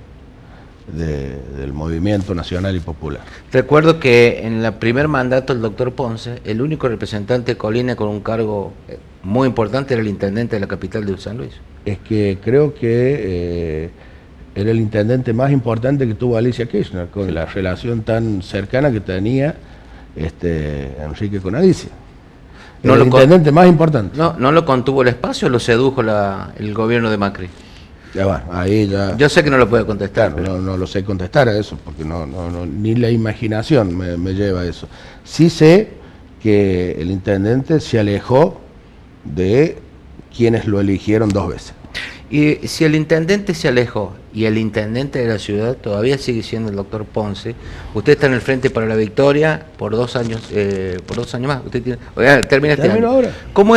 del movimiento nacional y popular. Recuerdo que en el primer mandato del doctor Ponce, el único representante de Colina con un cargo muy importante era el intendente de la capital de San Luis. Es que creo que era el intendente más importante que tuvo Alicia Kirchner, con la relación tan cercana que tenía Enrique con Alicia. No el intendente más importante. ¿No lo contuvo el espacio o lo sedujo el gobierno de Macri? Ya va, ahí ya... Yo sé que no lo puede contestar. Claro, no lo sé contestar a eso, porque ni la imaginación me lleva a eso. Sí sé que el intendente se alejó de quienes lo eligieron 2 veces. Y si el intendente se alejó y el intendente de la ciudad todavía sigue siendo el doctor Ponce, usted está en el Frente para la Victoria por 2 años, más. Usted termina este año. Ahora. ¿Cómo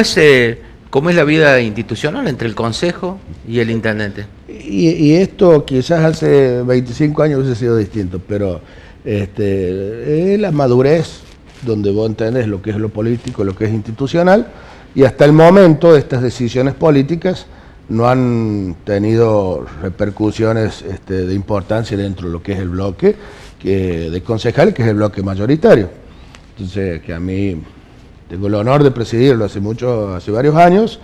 es la vida institucional entre el Consejo y el intendente? Y esto quizás hace 25 años hubiese sido distinto, pero es la madurez donde vos entendés lo que es lo político, lo que es institucional, y hasta el momento estas decisiones políticas no han tenido repercusiones de importancia dentro de lo que es el bloque de concejales, que es el bloque mayoritario. Entonces, que a mí tengo el honor de presidirlo hace varios años,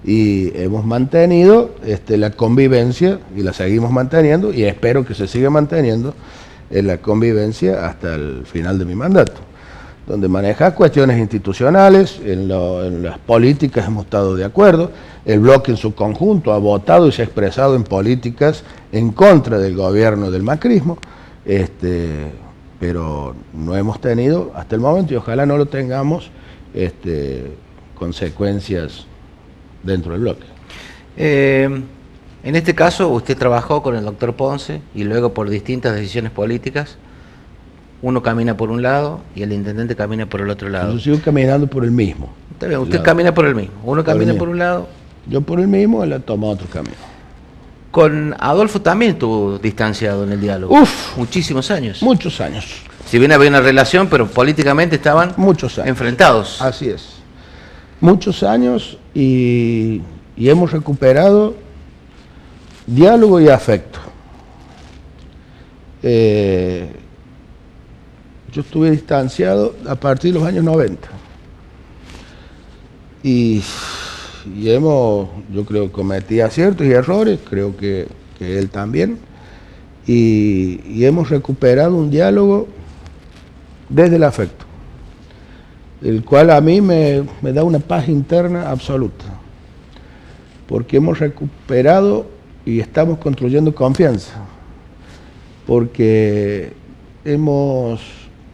y hemos mantenido la convivencia, y la seguimos manteniendo, y espero que se siga manteniendo la convivencia hasta el final de mi mandato, donde maneja cuestiones institucionales, en las políticas hemos estado de acuerdo, el bloque en su conjunto ha votado y se ha expresado en políticas en contra del gobierno del macrismo, pero no hemos tenido hasta el momento, y ojalá no lo tengamos, consecuencias dentro del bloque. En este caso, usted trabajó con el doctor Ponce y luego por distintas decisiones políticas, uno camina por un lado y el intendente camina por el otro lado. Yo sigo caminando por el mismo. Está bien, usted camina por el mismo. Uno camina por un lado. Yo por el mismo, él ha tomado otro camino. Con Adolfo también estuvo distanciado en el diálogo. Muchísimos años. Muchos años. Si bien había una relación, pero políticamente estaban enfrentados. Así es. Muchos años y hemos recuperado diálogo y afecto. Yo estuve distanciado a partir de los años 90. Y yo creo, cometí aciertos y errores, creo que él también, y hemos recuperado un diálogo desde el afecto, el cual a mí me da una paz interna absoluta, porque hemos recuperado y estamos construyendo confianza, porque hemos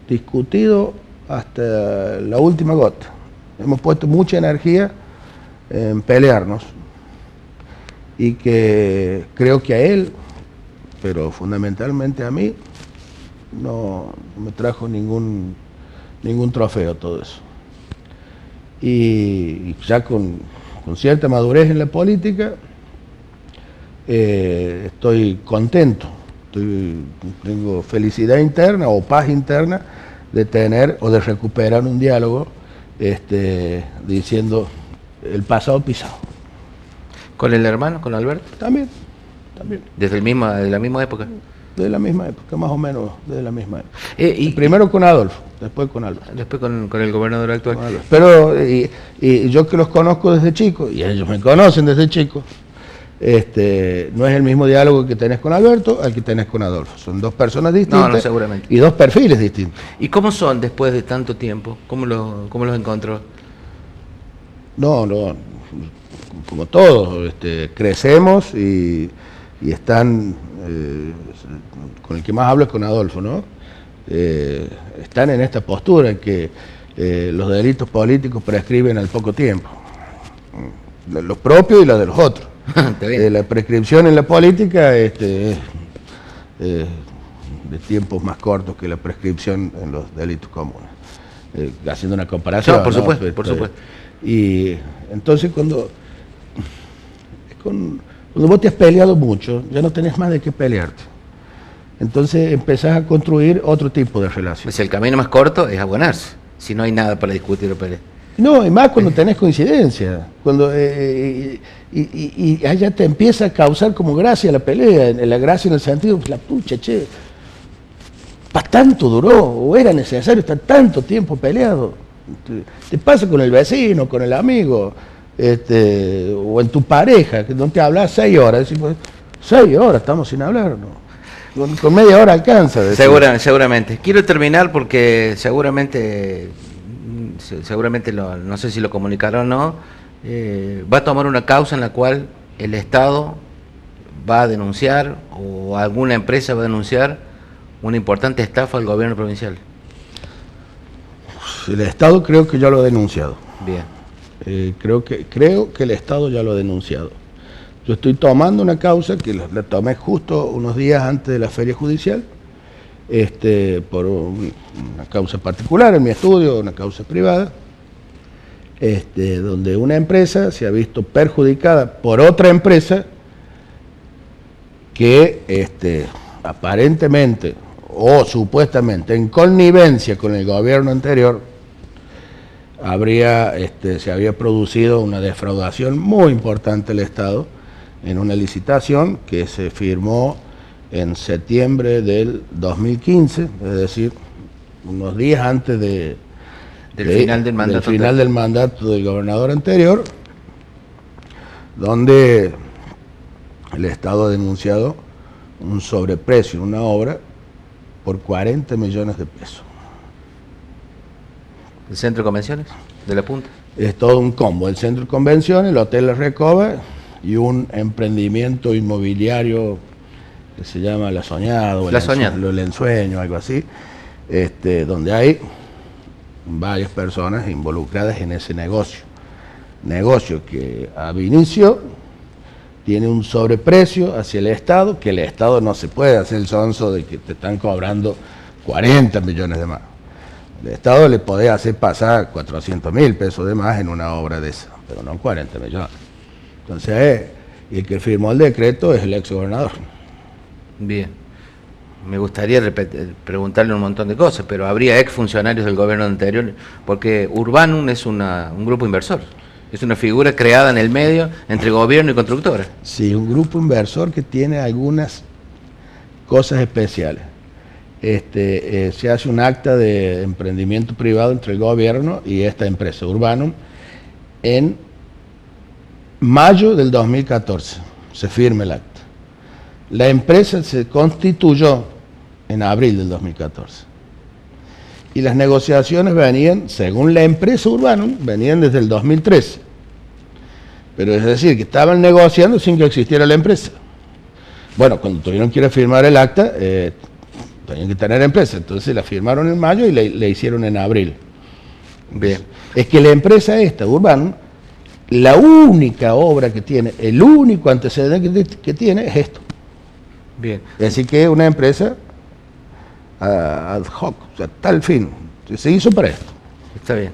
discutido hasta la última gota, hemos puesto mucha energía en pelearnos, y que creo que a él, pero fundamentalmente a mí, no me trajo ningún trofeo todo eso. Y ya con cierta madurez en la política, estoy contento, tengo felicidad interna o paz interna de tener o de recuperar un diálogo diciendo el pasado pisado. ¿Con el hermano, con Alberto? También. ¿De la misma época? De la misma época, más o menos de la misma época. Primero con Adolfo, después con Alberto. Después con el gobernador actual. Pero y yo que los conozco desde chico, y ellos me conocen desde chico, no es el mismo diálogo que tenés con Alberto al que tenés con Adolfo. Son dos personas distintas. No, seguramente. Y dos perfiles distintos. ¿Y cómo son después de tanto tiempo? ¿Cómo los encontró? No, como todos, crecemos y están, con el que más hablo es con Adolfo, ¿no? Están en esta postura en que los delitos políticos prescriben al poco tiempo, los propios y los de los otros. La prescripción en la política es de tiempos más cortos que la prescripción en los delitos comunes, haciendo una comparación. No, por supuesto, por supuesto. Y entonces cuando vos te has peleado mucho, ya no tenés más de qué pelearte. Entonces empezás a construir otro tipo de relación. Pues el camino más corto es abonarse, si no hay nada para discutir o pelear. No, y más cuando tenés coincidencia, cuando y allá te empieza a causar como gracia la pelea, la gracia en el sentido, pues la pucha, che, ¿para tanto duró? ¿O era necesario estar tanto tiempo peleado? Te pasa con el vecino, con el amigo, o en tu pareja, que no te hablas 6 horas, decís, pues, 6 horas estamos sin hablar, ¿no? Con media hora alcanza. Seguramente. Quiero terminar porque seguramente no sé si lo comunicaron o no, va a tomar una causa en la cual el Estado va a denunciar o alguna empresa va a denunciar una importante estafa al gobierno provincial. El Estado creo que ya lo ha denunciado. Bien. Creo que el Estado ya lo ha denunciado. Yo estoy tomando una causa que la tomé justo unos días antes de la feria judicial, por una causa particular en mi estudio, una causa privada, donde una empresa se ha visto perjudicada por otra empresa que aparentemente o supuestamente en connivencia con el gobierno anterior se había producido una defraudación muy importante del Estado en una licitación que se firmó en septiembre del 2015, es decir, unos días antes del final del mandato del gobernador anterior, donde el Estado ha denunciado un sobreprecio en una obra por 40 millones de pesos. ¿El centro de convenciones de La Punta? Es todo un combo, el centro de convenciones, el Hotel La Recoba y un emprendimiento inmobiliario que se llama La Soñada o el Ensueño, algo así, donde hay varias personas involucradas en ese negocio que ab inicio tiene un sobreprecio hacia el Estado, que el Estado no se puede hacer el sonso de que te están cobrando 40 millones de más. El Estado le puede hacer pasar 400.000 pesos de más en una obra de esa, pero no 40 millones. Entonces, el que firmó el decreto es el ex gobernador. Bien. Me gustaría preguntarle un montón de cosas, pero habría ex funcionarios del gobierno anterior, porque Urbanum es un grupo inversor. Es una figura creada en el medio entre gobierno y constructora. Sí, un grupo inversor que tiene algunas cosas especiales. Se hace un acta de emprendimiento privado entre el gobierno y esta empresa, Urbanum, en mayo del 2014 se firma el acta. La empresa se constituyó en abril del 2014. Y las negociaciones venían, según la empresa Urbanum, venían desde el 2013. Pero es decir, que estaban negociando sin que existiera la empresa. Bueno, cuando tuvieron que ir a firmar el acta, tenían que tener empresa. Entonces la firmaron en mayo y le hicieron en abril. Bien. Es que la empresa esta, Urbanum, la única obra que tiene, el único antecedente que tiene es esto. Bien. Así que es una empresa ad hoc, o sea, tal fin. Se hizo para esto. Está bien.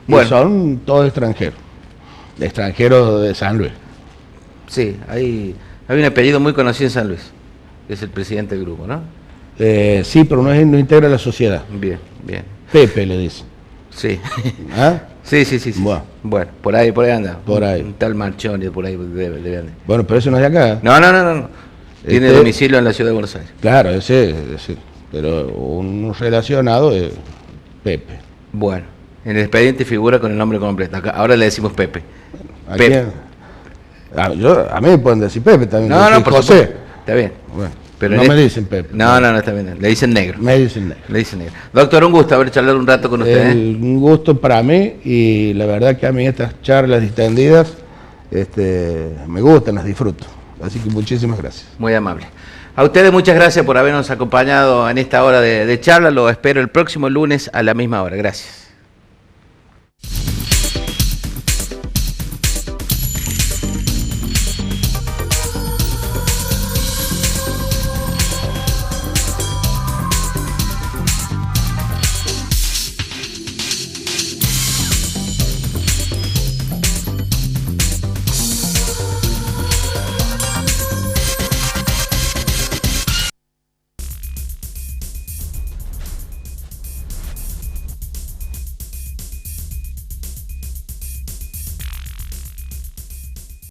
Bueno. Y son todos extranjeros de San Luis. Sí, hay un apellido muy conocido en San Luis, que es el presidente del grupo, ¿no? Sí, pero no integra la sociedad. Bien, bien. Pepe le dicen. Sí. ¿Ah? Sí. Bueno, por ahí anda. Por ahí. Un tal Marchoni, por ahí debe andar. Bueno, pero eso no es de acá. No. Tiene domicilio en la ciudad de Buenos Aires. Claro, ese, pero un relacionado es Pepe. Bueno, en el expediente figura con el nombre completo. Ahora le decimos Pepe. ¿A quién? A mí me pueden decir Pepe también. No, por José. supuesto. Está bien. Bueno, pero no me dicen Pepe. No, está bien. Le dicen negro. Me dicen negro. Le dicen negro. Doctor, un gusto haber charlado un rato con usted. Un gusto para mí y la verdad que a mí estas charlas distendidas me gustan, las disfruto. Así que muchísimas gracias. Muy amable. A ustedes muchas gracias por habernos acompañado en esta hora de charla. Lo espero el próximo lunes a la misma hora. Gracias.